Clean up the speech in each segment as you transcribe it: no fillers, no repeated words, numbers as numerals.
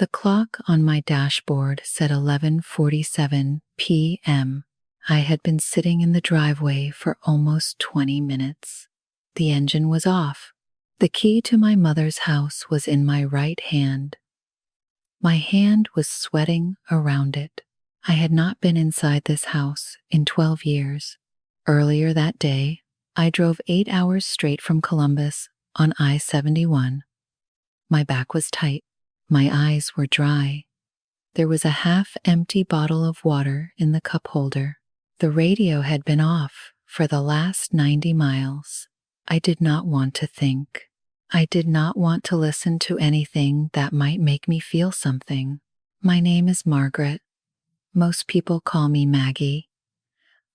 The clock on my dashboard said 11:47 p.m. I had been sitting in the driveway for almost 20 minutes. The engine was off. The key to my mother's house was in my right hand. My hand was sweating around it. I had not been inside this house in 12 years. Earlier that day, I drove 8 hours straight from Columbus on I-71. My back was tight. My eyes were dry. There was a half-empty bottle of water in the cup holder. The radio had been off for the last 90 miles. I did not want to think. I did not want to listen to anything that might make me feel something. My name is Margaret. Most people call me Maggie.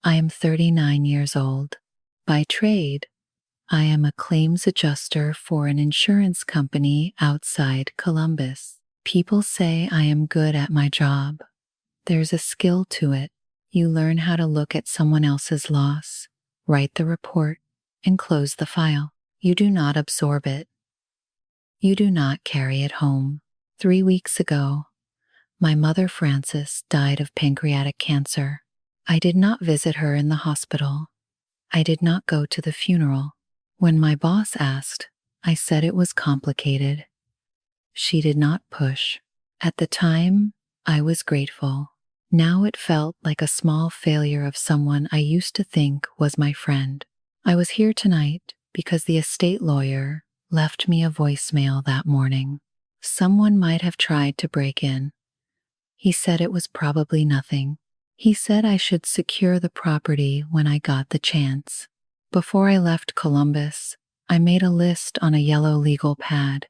I am 39 years old. By trade, I am a claims adjuster for an insurance company outside Columbus. People say I am good at my job. There's a skill to it. You learn how to look at someone else's loss, write the report, and close the file. You do not absorb it. You do not carry it home. 3 weeks ago, my mother Frances died of pancreatic cancer. I did not visit her in the hospital. I did not go to the funeral. When my boss asked, I said it was complicated. She did not push. At the time, I was grateful. Now it felt like a small failure of someone I used to think was my friend. I was here tonight because the estate lawyer left me a voicemail that morning. Someone might have tried to break in. He said it was probably nothing. He said I should secure the property when I got the chance. Before I left Columbus, I made a list on a yellow legal pad.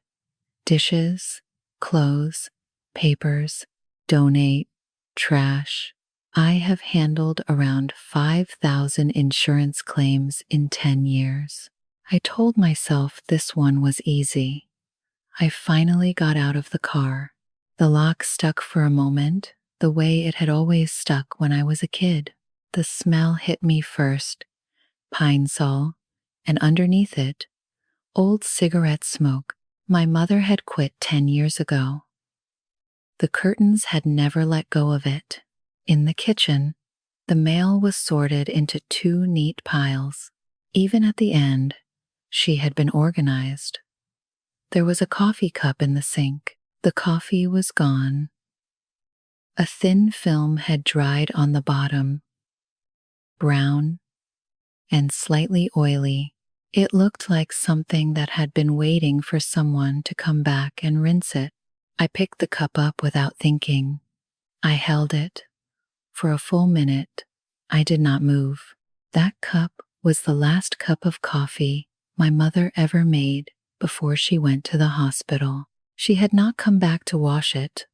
Dishes, clothes, papers, donate, trash. I have handled around 5,000 insurance claims in 10 years. I told myself this one was easy. I finally got out of the car. The lock stuck for a moment, the way it had always stuck when I was a kid. The smell hit me first, pine sol, and underneath it, old cigarette smoke. My mother had quit 10 years ago. The curtains had never let go of it. In the kitchen, the mail was sorted into 2 neat piles. Even at the end, she had been organized. There was a coffee cup in the sink. The coffee was gone. A thin film had dried on the bottom, brown and slightly oily. It looked like something that had been waiting for someone to come back and rinse it. I picked the cup up without thinking. I held it. For a full minute, I did not move. That cup was the last cup of coffee my mother ever made before she went to the hospital. She had not come back to wash it.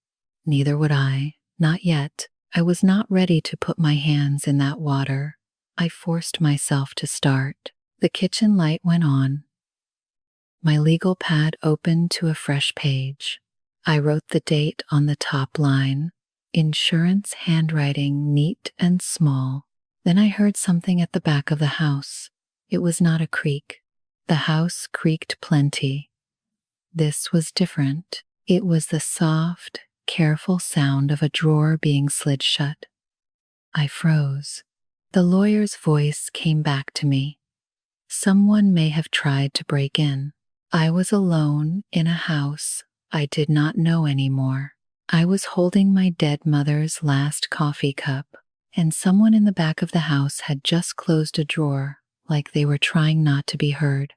Neither would I, not yet. I was not ready to put my hands in that water. I forced myself to start. The kitchen light went on. My legal pad opened to a fresh page. I wrote the date on the top line, insurance handwriting neat and small. Then I heard something at the back of the house. It was not a creak. The house creaked plenty. This was different. It was the soft, careful sound of a drawer being slid shut. I froze. The lawyer's voice came back to me. Someone may have tried to break in. I was alone in a house I did not know anymore. I was holding my dead mother's last coffee cup, and someone in the back of the house had just closed a drawer like they were trying not to be heard.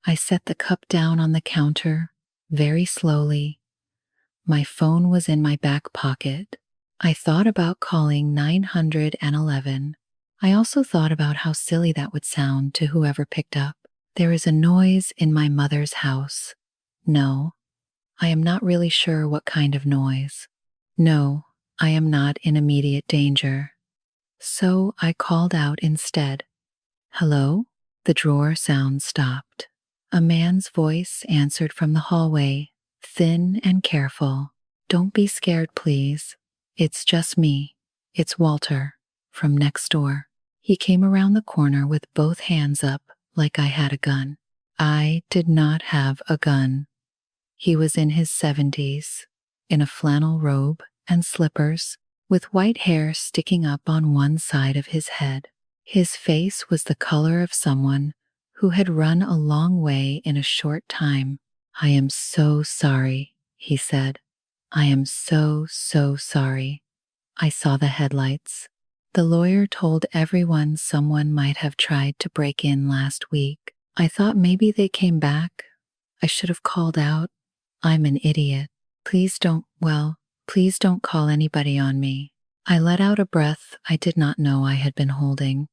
I set the cup down on the counter very slowly. My phone was in my back pocket. I thought about calling 911. I also thought about how silly that would sound to whoever picked up. There is a noise in my mother's house. No, I am not really sure what kind of noise. No, I am not in immediate danger. So I called out instead. Hello? The drawer sound stopped. A man's voice answered from the hallway, thin and careful. Don't be scared, please. It's just me. It's Walter. from next door. He came around the corner with both hands up like I had a gun. I did not have a gun. He was in his 70s, in a flannel robe and slippers, with white hair sticking up on one side of his head. His face was the color of someone who had run a long way in a short time. "I am so sorry," he said. "I am so sorry." I saw the headlights. The lawyer told everyone someone might have tried to break in last week. I thought maybe they came back. I should have called out. I'm an idiot. Please don't call anybody on me. I let out a breath I did not know I had been holding.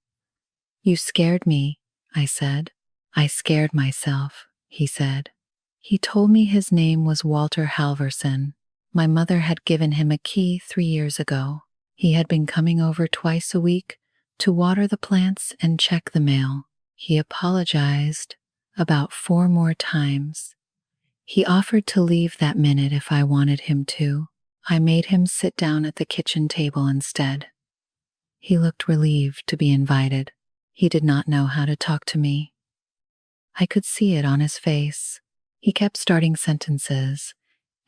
"You scared me," I said. "I scared myself," he said. He told me his name was Walter Halverson. My mother had given him a key 3 years ago. He had been coming over twice a week to water the plants and check the mail. He apologized about 4 more times. He offered to leave that minute if I wanted him to. I made him sit down at the kitchen table instead. He looked relieved to be invited. He did not know how to talk to me. I could see it on his face. He kept starting sentences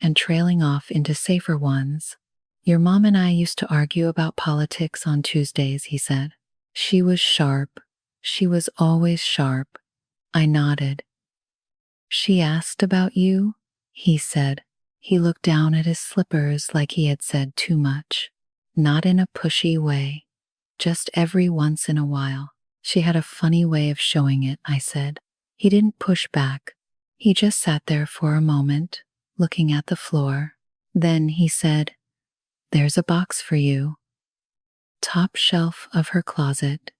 and trailing off into safer ones. "Your mom and I used to argue about politics on Tuesdays," he said. "She was sharp. She was always sharp." I nodded. "She asked about you?" he said. He looked down at his slippers like he had said too much. "Not in a pushy way. Just every once in a while. She had a funny way of showing it," I said. He didn't push back. He just sat there for a moment, looking at the floor. Then he said, "There's a box for you." Top shelf of her closet.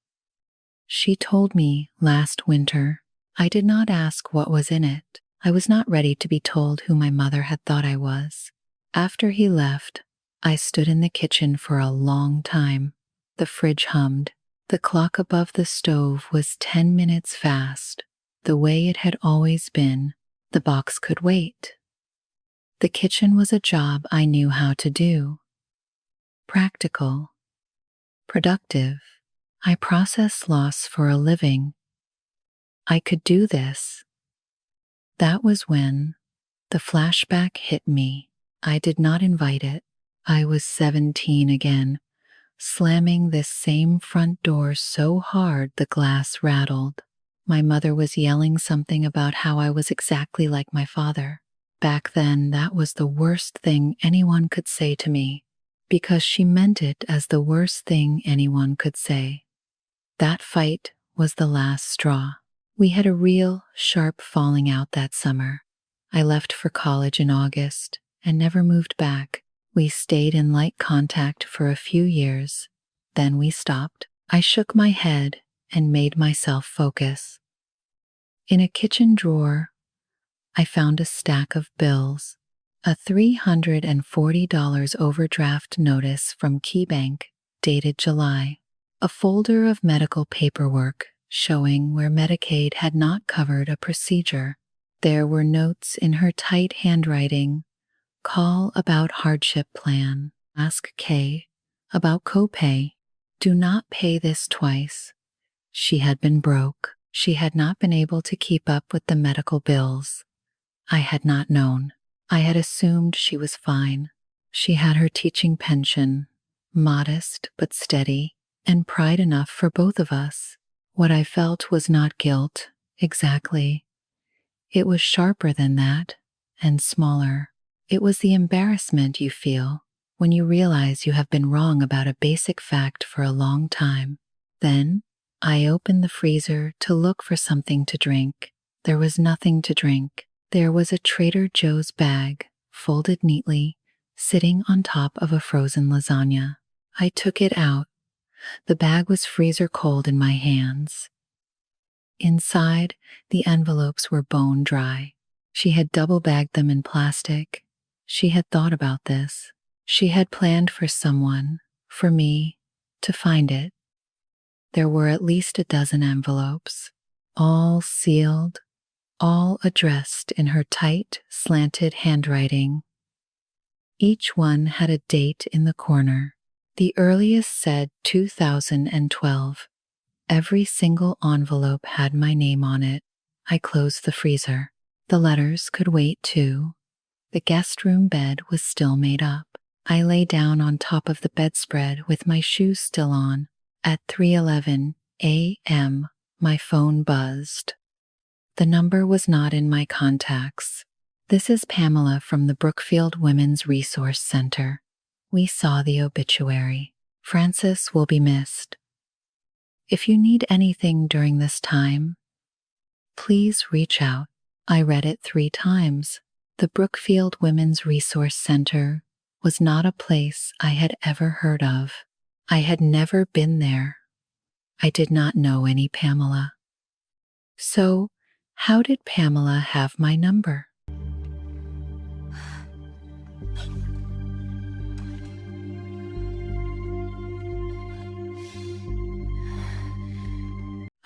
She told me last winter. I did not ask what was in it. I was not ready to be told who my mother had thought I was. After he left, I stood in the kitchen for a long time. The fridge hummed. The clock above the stove was 10 minutes fast, the way it had always been. The box could wait. The kitchen was a job I knew how to do. Practical. Productive. I processed loss for a living. I could do this. That was when the flashback hit me. I did not invite it. I was 17 again, slamming this same front door so hard the glass rattled. My mother was yelling something about how I was exactly like my father. Back then, that was the worst thing anyone could say to me, because she meant it as the worst thing anyone could say. That fight was the last straw. We had a real, sharp falling out that summer. I left for college in August and never moved back. We stayed in light contact for a few years. Then we stopped. I shook my head and made myself focus. In a kitchen drawer, I found a stack of bills, a $340 overdraft notice from KeyBank dated July, a folder of medical paperwork showing where Medicaid had not covered a procedure. There were notes in her tight handwriting: call about hardship plan, ask K about copay, do not pay this twice. She had been broke. She had not been able to keep up with the medical bills. I had not known. I had assumed she was fine. She had her teaching pension, modest but steady, and pride enough for both of us. What I felt was not guilt, exactly. It was sharper than that, and smaller. It was the embarrassment you feel when you realize you have been wrong about a basic fact for a long time. Then, I opened the freezer to look for something to drink. There was nothing to drink. There was a Trader Joe's bag, folded neatly, sitting on top of a frozen lasagna. I took it out. The bag was freezer cold in my hands. Inside, the envelopes were bone dry. She had double-bagged them in plastic. She had thought about this. She had planned for someone, for me, to find it. There were at least a dozen envelopes, all sealed, all addressed in her tight, slanted handwriting. Each one had a date in the corner. The earliest said 2012. Every single envelope had my name on it. I closed the freezer. The letters could wait too. The guest room bed was still made up. I lay down on top of the bedspread with my shoes still on. At 3:11 a.m., my phone buzzed. The number was not in my contacts. "This is Pamela from the Brookfield Women's Resource Center. We saw the obituary. Frances will be missed. If you need anything during this time, please reach out." I read it 3 times. The Brookfield Women's Resource Center was not a place I had ever heard of. I had never been there. I did not know any Pamela. So, how did Pamela have my number?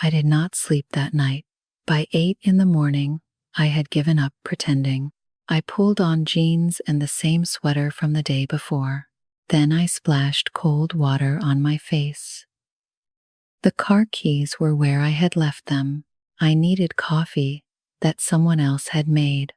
I did not sleep that night. By 8 in the morning, I had given up pretending. I pulled on jeans and the same sweater from the day before. Then I splashed cold water on my face. The car keys were where I had left them. I needed coffee that someone else had made.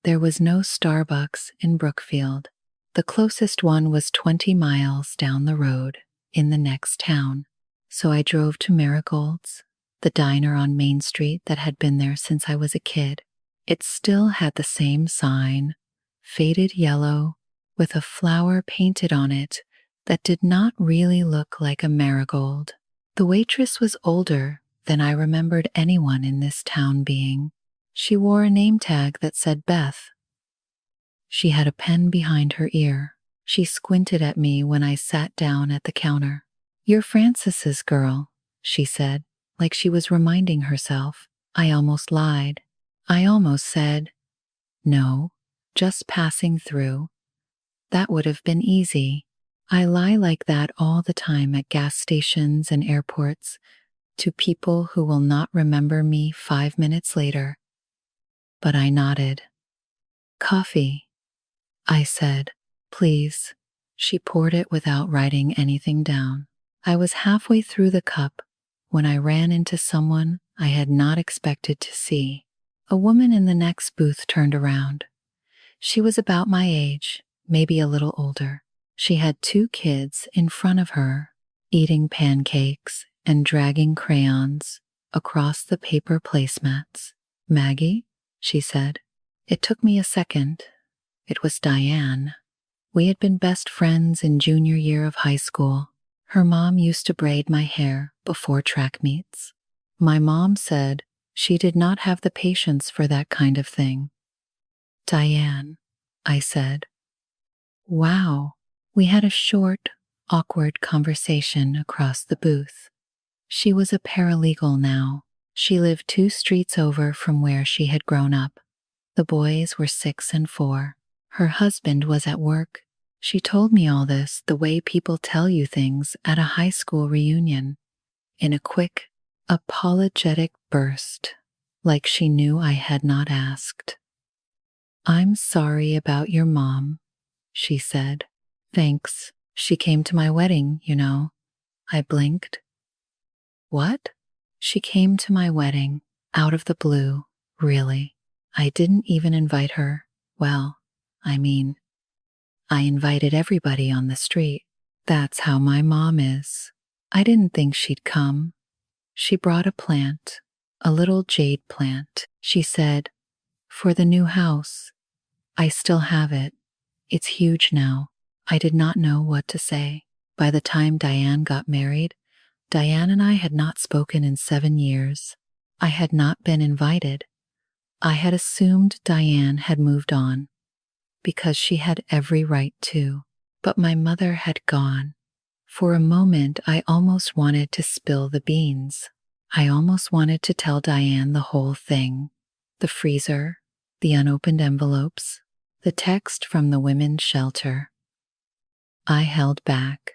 There was no Starbucks in Brookfield. The closest one was 20 miles down the road in the next town. So I drove to Marigold's, the diner on Main Street that had been there since I was a kid. It still had the same sign, faded yellow, with a flower painted on it that did not really look like a marigold. The waitress was older than I remembered anyone in this town being. She wore a name tag that said Beth. She had a pen behind her ear. She squinted at me when I sat down at the counter. "You're Frances's girl," she said, like she was reminding herself. I almost lied. I almost said, "No, just passing through." That would have been easy. I lie like that all the time at gas stations and airports to people who will not remember me 5 minutes later. But I nodded. "Coffee," I said. "Please." She poured it without writing anything down. I was halfway through the cup when I ran into someone I had not expected to see. A woman in the next booth turned around. She was about my age, maybe a little older. She had 2 kids in front of her, eating pancakes and dragging crayons across the paper placemats. "Maggie?" she said. It took me a second. It was Diane. We had been best friends in junior year of high school. Her mom used to braid my hair before track meets. My mom said she did not have the patience for that kind of thing. "Diane," I said. "Wow." We had a short, awkward conversation across the booth. She was a paralegal now. She lived 2 streets over from where she had grown up. The boys were 6 and 4. Her husband was at work. She told me all this the way people tell you things at a high school reunion, in a quick, apologetic burst, like she knew I had not asked. "I'm sorry about your mom," she said. "Thanks. She came to my wedding, you know." I blinked. "What?" "She came to my wedding, out of the blue, really. I didn't even invite her. Well, I mean, I invited everybody on the street. That's how my mom is. I didn't think she'd come. She brought a plant, a little jade plant. She said, for the new house. I still have it. It's huge now." I did not know what to say. By the time Diane got married, Diane and I had not spoken in 7 years. I had not been invited. I had assumed Diane had moved on, because she had every right to. But my mother had gone. For a moment, I almost wanted to spill the beans. I almost wanted to tell Diane the whole thing. The freezer, the unopened envelopes, the text from the women's shelter. I held back.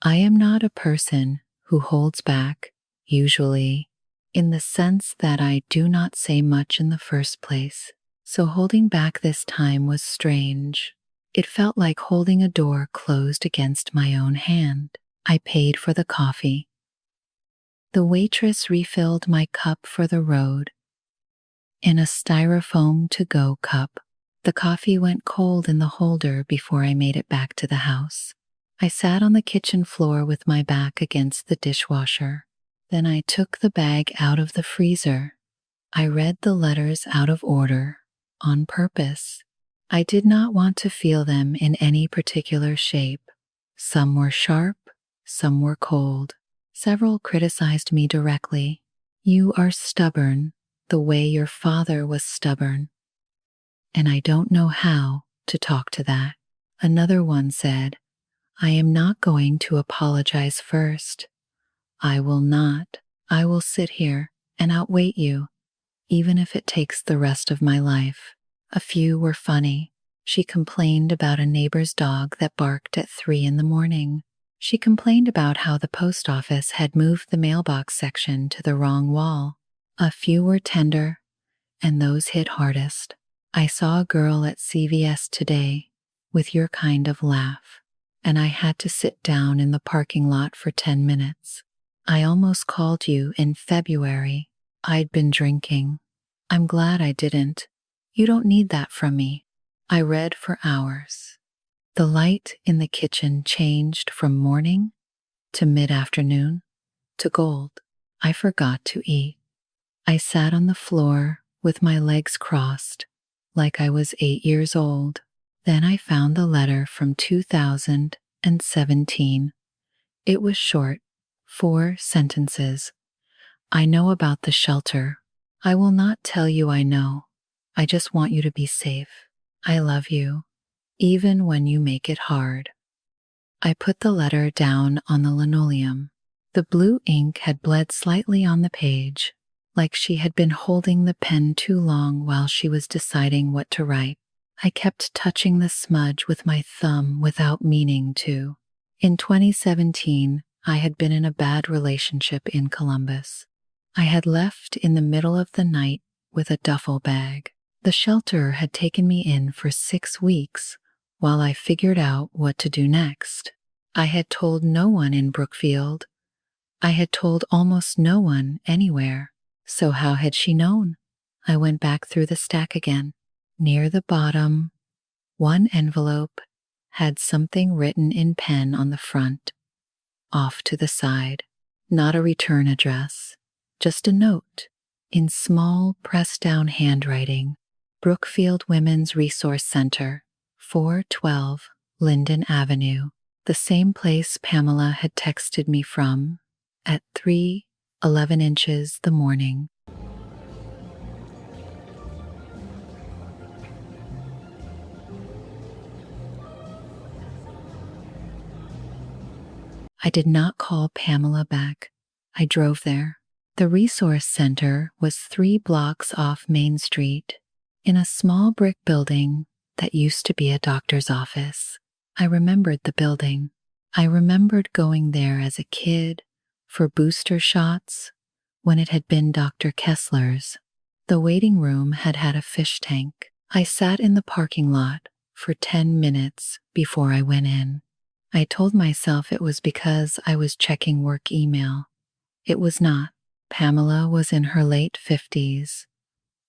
I am not a person who holds back, usually, in the sense that I do not say much in the first place. So holding back this time was strange. It felt like holding a door closed against my own hand. I paid for the coffee. The waitress refilled my cup for the road in a styrofoam to-go cup. The coffee went cold in the holder before I made it back to the house. I sat on the kitchen floor with my back against the dishwasher. Then I took the bag out of the freezer. I read the letters out of order, on purpose. I did not want to feel them in any particular shape. Some were sharp, some were cold. Several criticized me directly. You are stubborn, the way your father was stubborn. And I don't know how to talk to that. Another one said, I am not going to apologize first. I will not. I will sit here and outwait you, even if it takes the rest of my life. A few were funny. She complained about a neighbor's dog that barked at 3 a.m. She complained about how the post office had moved the mailbox section to the wrong wall. A few were tender, and those hit hardest. I saw a girl at CVS today with your kind of laugh, and I had to sit down in the parking lot for 10 minutes. I almost called you in February. I'd been drinking. I'm glad I didn't. You don't need that from me. I read for hours. The light in the kitchen changed from morning to mid-afternoon to gold. I forgot to eat. I sat on the floor with my legs crossed, like I was 8 years old. Then I found the letter from 2017. It was short, 4 sentences. I know about the shelter. I will not tell you I know. I just want you to be safe. I love you, even when you make it hard. I put the letter down on the linoleum. The blue ink had bled slightly on the page, like she had been holding the pen too long while she was deciding what to write. I kept touching the smudge with my thumb without meaning to. In 2017, I had been in a bad relationship in Columbus. I had left in the middle of the night with a duffel bag. The shelter had taken me in for 6 weeks while I figured out what to do next. I had told no one in Brookfield. I had told almost no one anywhere. So how had she known? I went back through the stack again. Near the bottom, one envelope had something written in pen on the front. Off to the side. Not a return address, just a note in small pressed-down handwriting. Brookfield Women's Resource Center, 412 Linden Avenue, the same place Pamela had texted me from at 3:11 the morning. I did not call Pamela back. I drove there. The resource center was 3 blocks off Main Street, in a small brick building that used to be a doctor's office. I remembered the building. I remembered going there as a kid for booster shots when it had been Dr. Kessler's. The waiting room had had a fish tank. I sat in the parking lot for 10 minutes before I went in. I told myself it was because I was checking work email. It was not. Pamela was in her late 50s,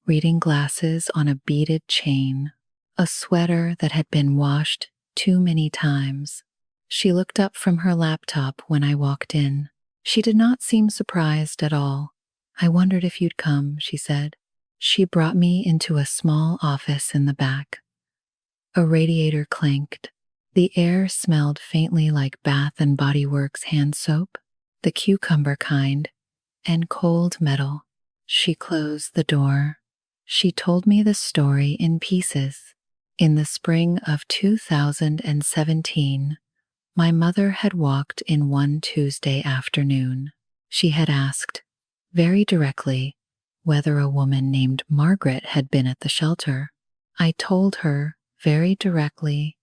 reading glasses on a beaded chain, a sweater that had been washed too many times. She looked up from her laptop when I walked in. She did not seem surprised at all. I wondered if you'd come, she said. She brought me into a small office in the back. A radiator clanked. The air smelled faintly like Bath and Body Works hand soap, the cucumber kind, and cold metal. She closed the door. She told me the story in pieces. In the spring of 2017, my mother had walked in one Tuesday afternoon. She had asked, very directly, whether a woman named Margaret had been at the shelter. I told her, very directly,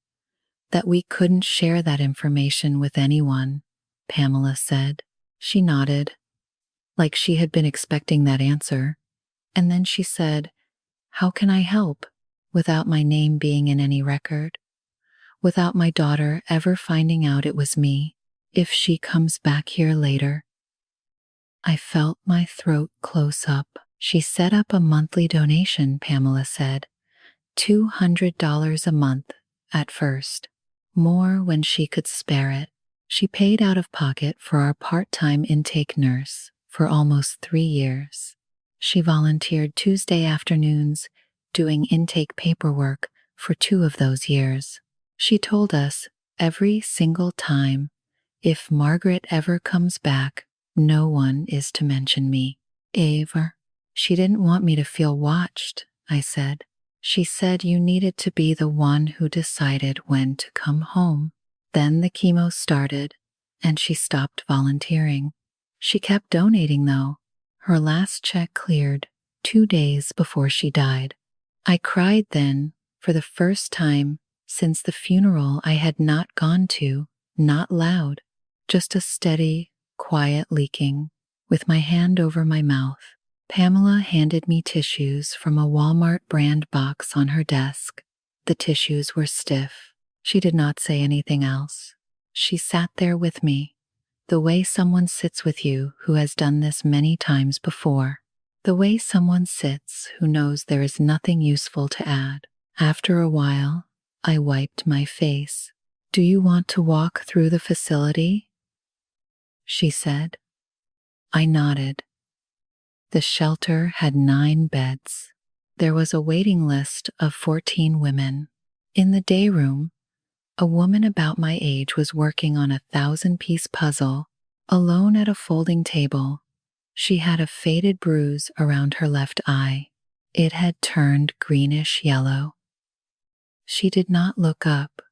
that we couldn't share that information with anyone, Pamela said. She nodded, like she had been expecting that answer, and then she said, "How can I help without my name being in any record?" without my daughter ever finding out it was me, if she comes back here later. I felt my throat close up. She set up a monthly donation, Pamela said. $200 a month at first, more when she could spare it. She paid out of pocket for our part-time intake nurse for almost 3 years. She volunteered Tuesday afternoons doing intake paperwork for 2 of those years. She told us every single time, if Margaret ever comes back, no one is to mention me. Ever. She didn't want me to feel watched, I said. She said you needed to be the one who decided when to come home. Then the chemo started, and she stopped volunteering. She kept donating, though. Her last check cleared 2 days before she died. I cried then, for the first time since the funeral I had not gone to, not loud, just a steady, quiet leaking, with my hand over my mouth. Pamela handed me tissues from a Walmart brand box on her desk. The tissues were stiff. She did not say anything else. She sat there with me, the way someone sits with you who has done this many times before, the way someone sits who knows there is nothing useful to add. After a while, I wiped my face. "Do you want to walk through the facility?" she said. I nodded. The shelter had 9 beds. There was a waiting list of 14 women. In the day room, a woman about my age was working on a 1,000-piece puzzle, alone at a folding table. She had a faded bruise around her left eye. It had turned greenish yellow. She did not look up.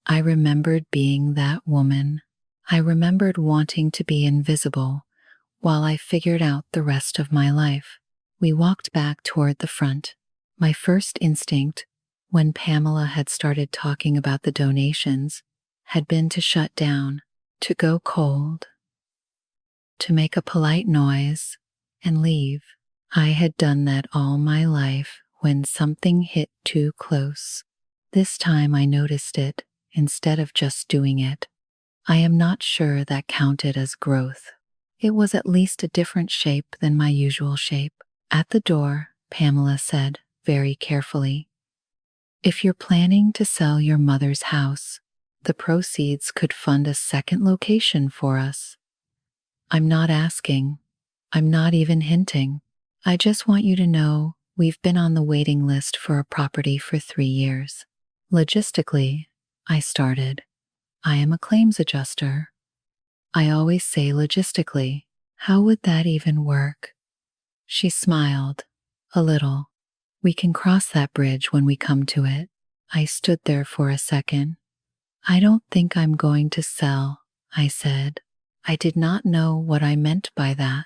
I remembered being that woman. I remembered wanting to be invisible while I figured out the rest of my life. We walked back toward the front. My first instinct, when Pamela had started talking about the donations, had been to shut down, to go cold, to make a polite noise and leave. I had done that all my life when something hit too close. This time I noticed it instead of just doing it. I am not sure that counted as growth. It was at least a different shape than my usual shape. At the door, Pamela said, very carefully, "If you're planning to sell your mother's house, the proceeds could fund a second location for us. I'm not asking. I'm not even hinting. I just want you to know we've been on the waiting list for a property for 3 years. Logistically," I started, "I am a claims adjuster. I always say logistically. How would that even work?" She smiled, a little. "We can cross that bridge when we come to it." I stood there for a second. "I don't think I'm going to sell," I said. I did not know what I meant by that.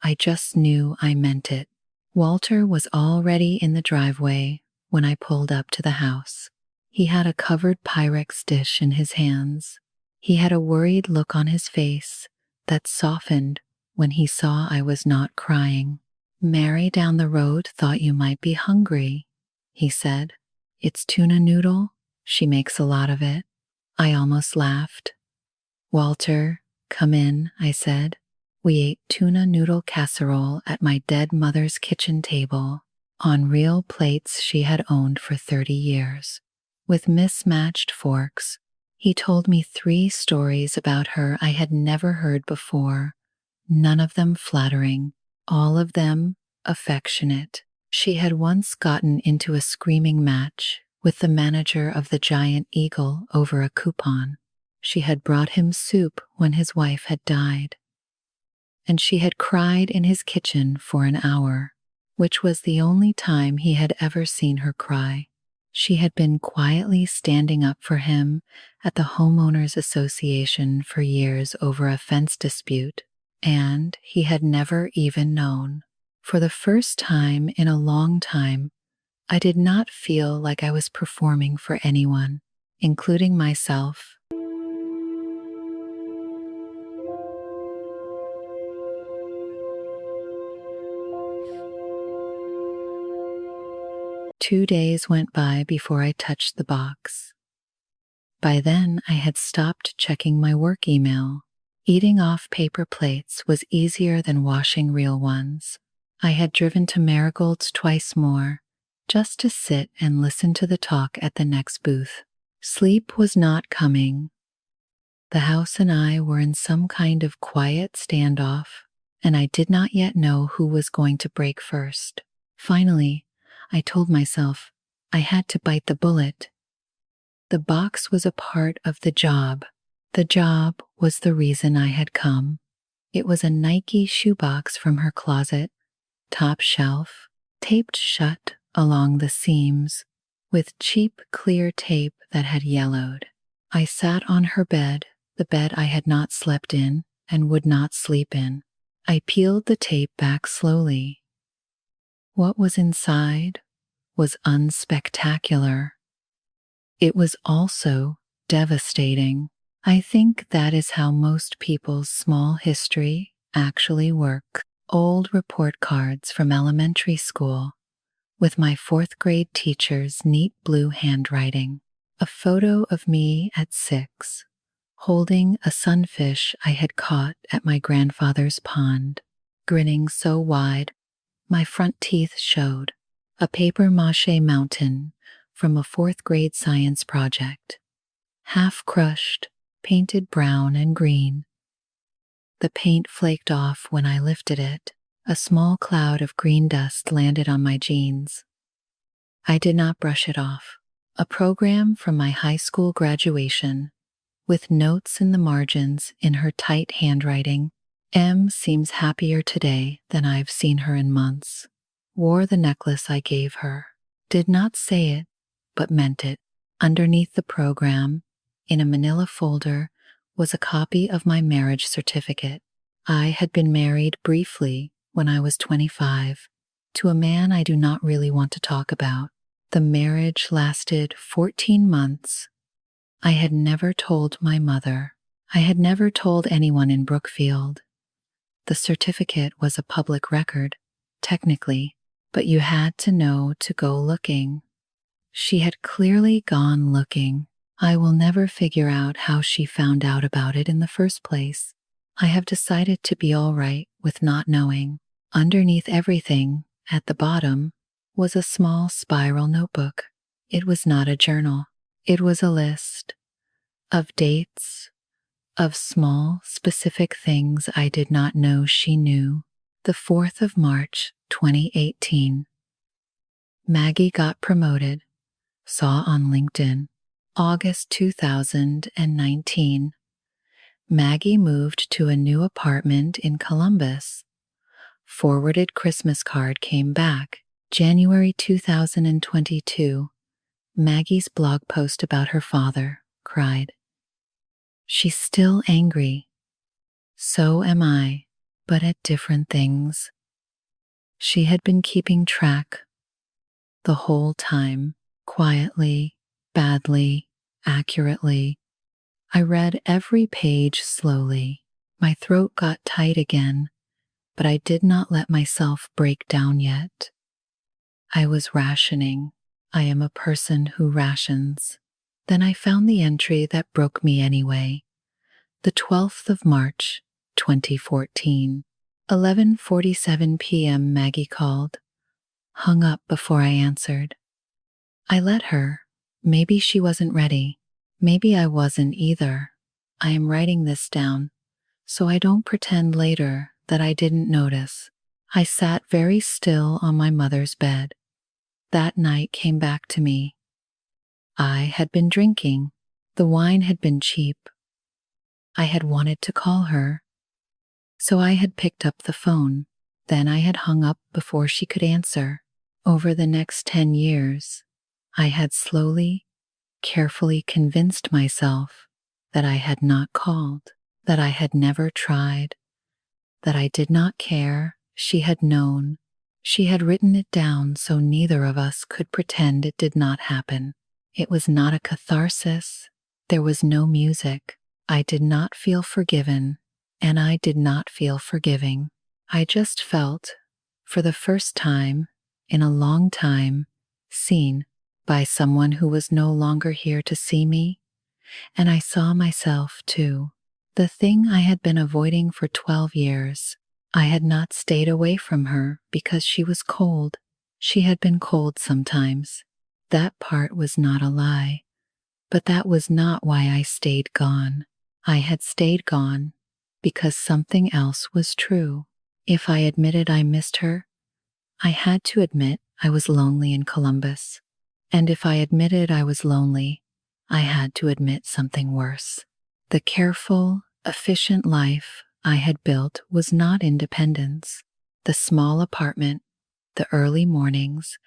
I just knew I meant it. Walter was already in the driveway when I pulled up to the house. He had a covered Pyrex dish in his hands. He had a worried look on his face that softened when he saw I was not crying. "Mary down the road thought you might be hungry," he said. "It's tuna noodle. She makes a lot of it." I almost laughed. "Walter, come in," I said. We ate tuna noodle casserole at my dead mother's kitchen table, on real plates she had owned for 30 years, with mismatched forks. He told me 3 stories about her I had never heard before, none of them flattering, all of them affectionate. She had once gotten into a screaming match with the manager of the Giant Eagle over a coupon. She had brought him soup when his wife had died. And she had cried in his kitchen for an hour, which was the only time he had ever seen her cry. She had been quietly standing up for him at the Homeowners Association for years over a fence dispute, and he had never even known. For the first time in a long time, I did not feel like I was performing for anyone, including myself. Two days went by before I touched the box. By then, I had stopped checking my work email. Eating off paper plates was easier than washing real ones. I had driven to Marigold's twice more, just to sit and listen to the talk at the next booth. Sleep was not coming. The house and I were in some kind of quiet standoff, and I did not yet know who was going to break first. Finally, I told myself I had to bite the bullet. The box was a part of the job. The job was the reason I had come. It was a Nike shoebox from her closet, top shelf, taped shut along the seams, with cheap clear tape that had yellowed. I sat on her bed, the bed I had not slept in and would not sleep in. I peeled the tape back slowly. What was inside was unspectacular. It was also devastating. I think that is how most people's small history actually work. Old report cards from elementary school, with my fourth grade teacher's neat blue handwriting. A photo of me at 6, holding a sunfish I had caught at my grandfather's pond, grinning so wide my front teeth showed. A papier-mâché mountain from a fourth grade science project, half crushed, painted brown and green. The paint flaked off when I lifted it. A small cloud of green dust landed on my jeans. I did not brush it off. A program from my high school graduation, with notes in the margins in her tight handwriting. M seems happier today than I've seen her in months. Wore the necklace I gave her. Did not say it, but meant it. Underneath the program, in a manila folder, was a copy of my marriage certificate. I had been married briefly when I was 25 to a man I do not really want to talk about. The marriage lasted 14 months. I had never told my mother. I had never told anyone in Brookfield. The certificate was a public record, technically, but you had to know to go looking. She had clearly gone looking. I will never figure out how she found out about it in the first place. I have decided to be all right with not knowing. Underneath everything, at the bottom, was a small spiral notebook. It was not a journal. It was a list of dates, of small, specific things I did not know she knew. The 4th of March, 2018. Maggie got promoted. Saw on LinkedIn. August 2019. Maggie moved to a new apartment in Columbus. Forwarded Christmas card came back. January 2022. Maggie's blog post about her father. Cried. She's still angry. So am I, but at different things. She had been keeping track the whole time, quietly, badly, accurately. I read every page slowly. My throat got tight again, but I did not let myself break down yet. I was rationing. I am a person who rations. Then I found the entry that broke me anyway. The 12th of March, 2014. 11:47 p.m. Maggie called. Hung up before I answered. I let her. Maybe she wasn't ready. Maybe I wasn't either. I am writing this down, so I don't pretend later that I didn't notice. I sat very still on my mother's bed. That night came back to me. I had been drinking. The wine had been cheap. I had wanted to call her. So I had picked up the phone. Then I had hung up before she could answer. Over the next 10 years, I had slowly, carefully convinced myself that I had not called, that I had never tried, that I did not care. She had known. She had written it down so neither of us could pretend it did not happen. It was not a catharsis. There was no music. I did not feel forgiven, and I did not feel forgiving. I just felt, for the first time in a long time, seen by someone who was no longer here to see me, And I saw myself, too. The thing I had been avoiding for 12 years. I had not stayed away from her because she was cold. She had been cold sometimes. That part was not a lie. But that was not why I stayed gone. I had stayed gone because something else was true. If I admitted I missed her, I had to admit I was lonely in Columbus. And if I admitted I was lonely, I had to admit something worse. The careful, efficient life I had built was not independence. The small apartment, the early mornings,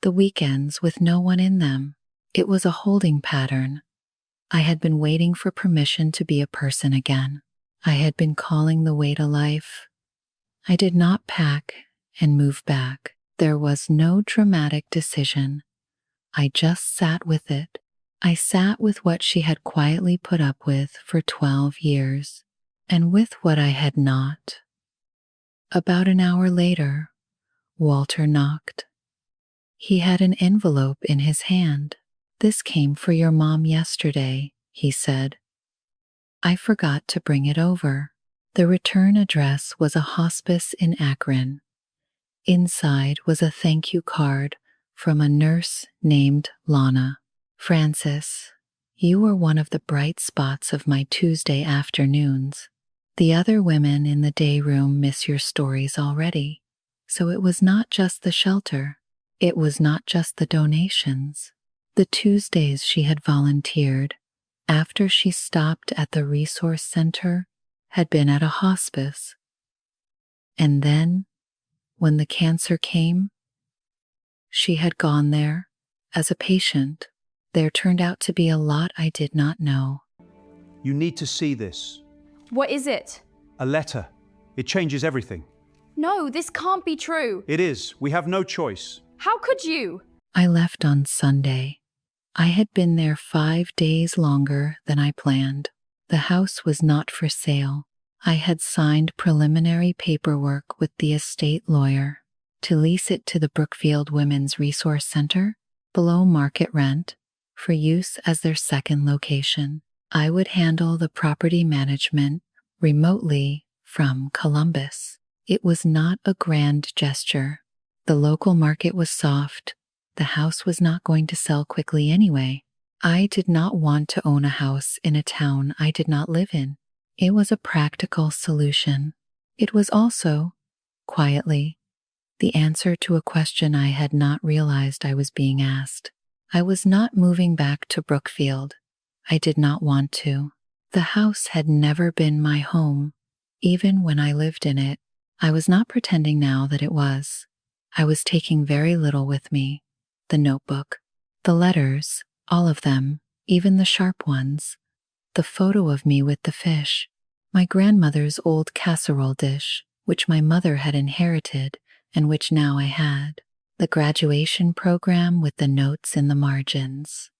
the weekends with no one in them. It was a holding pattern. I had been waiting for permission to be a person again. I had been calling the wait a life. I did not pack and move back. There was no dramatic decision. I just sat with it. I sat with what she had quietly put up with for 12 years, and with what I had not. About an hour later, Walter knocked. He had an envelope in his hand. "This came for your mom yesterday," he said. I forgot to bring it over. The return address was a hospice in Akron. Inside was a thank you card from a nurse named Lana. "Francis, you were one of the bright spots of my Tuesday afternoons. The other women in the day room miss your stories already. So it was not just the shelter. It was not just the donations. The Tuesdays she had volunteered, after she stopped at the resource center, had been at a hospice. And then, when the cancer came, she had gone there as a patient. There turned out to be a lot I did not know." You need to see this. What is it? A letter. It changes everything. No, this can't be true. It is. We have no choice. How could you? I left on Sunday. I had been there 5 days longer than I planned. The house was not for sale. I had signed preliminary paperwork with the estate lawyer to lease it to the Brookfield Women's Resource Center below market rent for use as their second location. I would handle the property management remotely from Columbus. It was not a grand gesture. The local market was soft. The house was not going to sell quickly anyway. I did not want to own a house in a town I did not live in. It was a practical solution. It was also, quietly, the answer to a question I had not realized I was being asked. I was not moving back to Brookfield. I did not want to. The house had never been my home, even when I lived in it. I was not pretending now that it was. I was taking very little with me. The notebook, the letters, all of them, even the sharp ones, the photo of me with the fish, my grandmother's old casserole dish, which my mother had inherited and which now I had, the graduation program with the notes in the margins.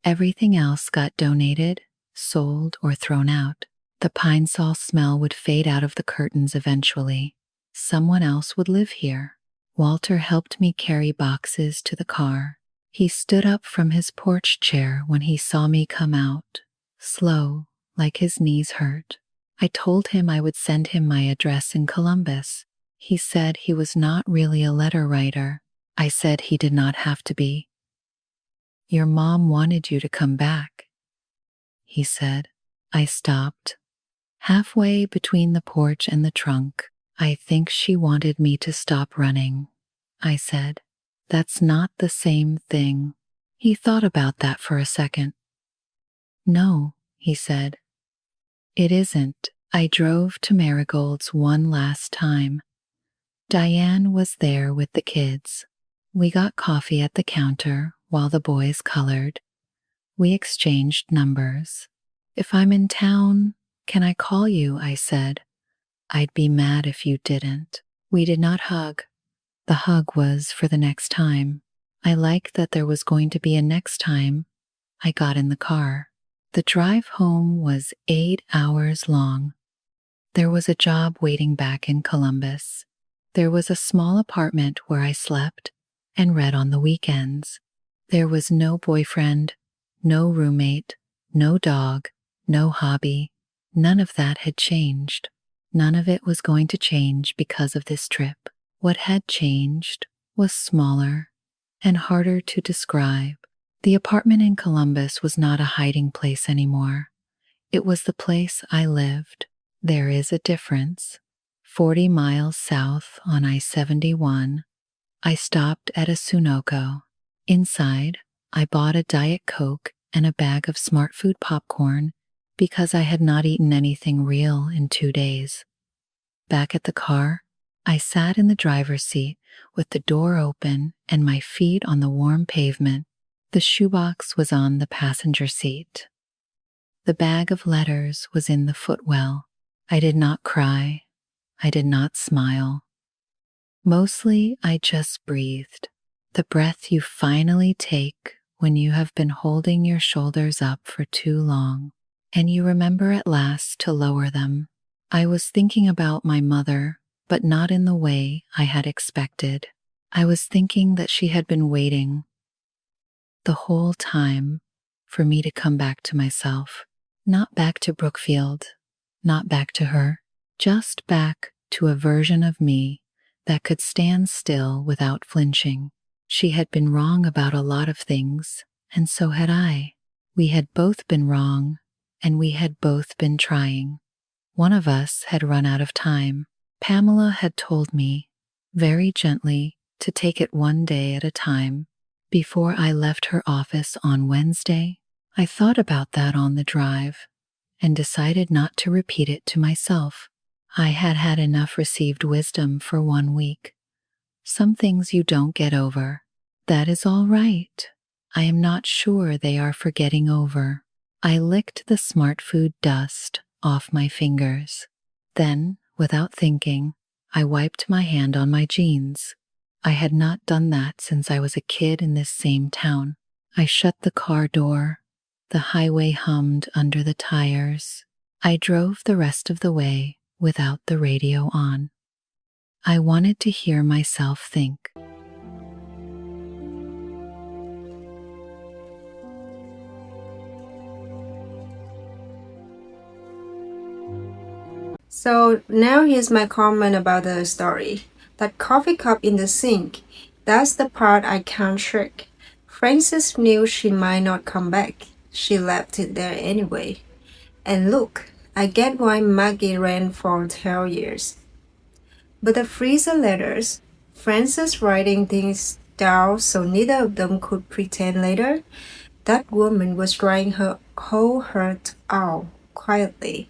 Everything else got donated, sold, or thrown out. The pine sol smell would fade out of the curtains eventually. Someone else would live here. Walter helped me carry boxes to the car. He stood up from his porch chair when he saw me come out, slow, like his knees hurt. I told him I would send him my address in Columbus. He said he was not really a letter writer. I said he did not have to be. "Your mom wanted you to come back," he said. I stopped. Halfway between the porch and the trunk. "I think she wanted me to stop running," I said. "That's not the same thing." He thought about that for a second. "No," he said. "It isn't." I drove to Marigold's one last time. Diane was there with the kids. We got coffee at the counter while the boys colored. We exchanged numbers. "If I'm in town, can I call you?" I said. "I'd be mad if you didn't." We did not hug. The hug was for the next time. I liked that there was going to be a next time. I got in the car. The drive home was 8 hours long. There was a job waiting back in Columbus. There was a small apartment where I slept and read on the weekends. There was no boyfriend, no roommate, No dog, no hobby, none of that had changed. None of it was going to change because of this trip. What had changed was smaller and harder to describe. The apartment in Columbus was not a hiding place anymore. It was the place I lived. There is a difference. 40 miles south on I-71, I stopped at a Sunoco. Inside, I bought a Diet Coke and a bag of Smart Food popcorn because I had not eaten anything real in 2 days. Back at the car, I sat in the driver's seat with the door open and my feet on the warm pavement. The shoebox was on the passenger seat. The bag of letters was in the footwell. I did not cry. I did not smile. Mostly, I just breathed. The breath you finally take when you have been holding your shoulders up for too long, and you remember at last to lower them. I was thinking about my mother, but not in the way I had expected. I was thinking that she had been waiting the whole time for me to come back to myself. Not back to Brookfield, not back to her, just back to a version of me that could stand still without flinching. She had been wrong about a lot of things, and so had I. We had both been wrong, and we had both been trying. One of us had run out of time. Pamela had told me, very gently, to take it one day at a time. Before I left her office on Wednesday, I thought about that on the drive and decided not to repeat it to myself. I had had enough received wisdom for 1 week. Some things you don't get over. That is all right. I am not sure they are for getting over. I licked the Smart Food dust off my fingers. Then, without thinking, I wiped my hand on my jeans. I had not done that since I was a kid in this same town. I shut the car door. The highway hummed under the tires. I drove the rest of the way without the radio on. I wanted to hear myself think. So now here's my comment about the story. That coffee cup in the sink, that's the part I can't trick. Frances knew she might not come back. She left it there anyway. And look, I get why Maggie ran for 12 years. But the freezer letters, Frances writing things down so neither of them could pretend later, that woman was drying her whole heart out quietly.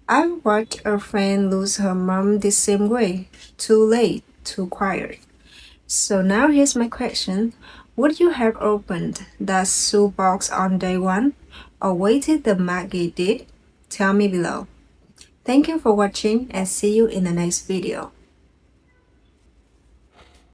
I watched a friend lose her mom the same way. Too late, too quiet. So now here's my question. Would you have opened that shoebox on day one or waited the Maggie did? Tell me below. Thank you for watching and see you in the next video.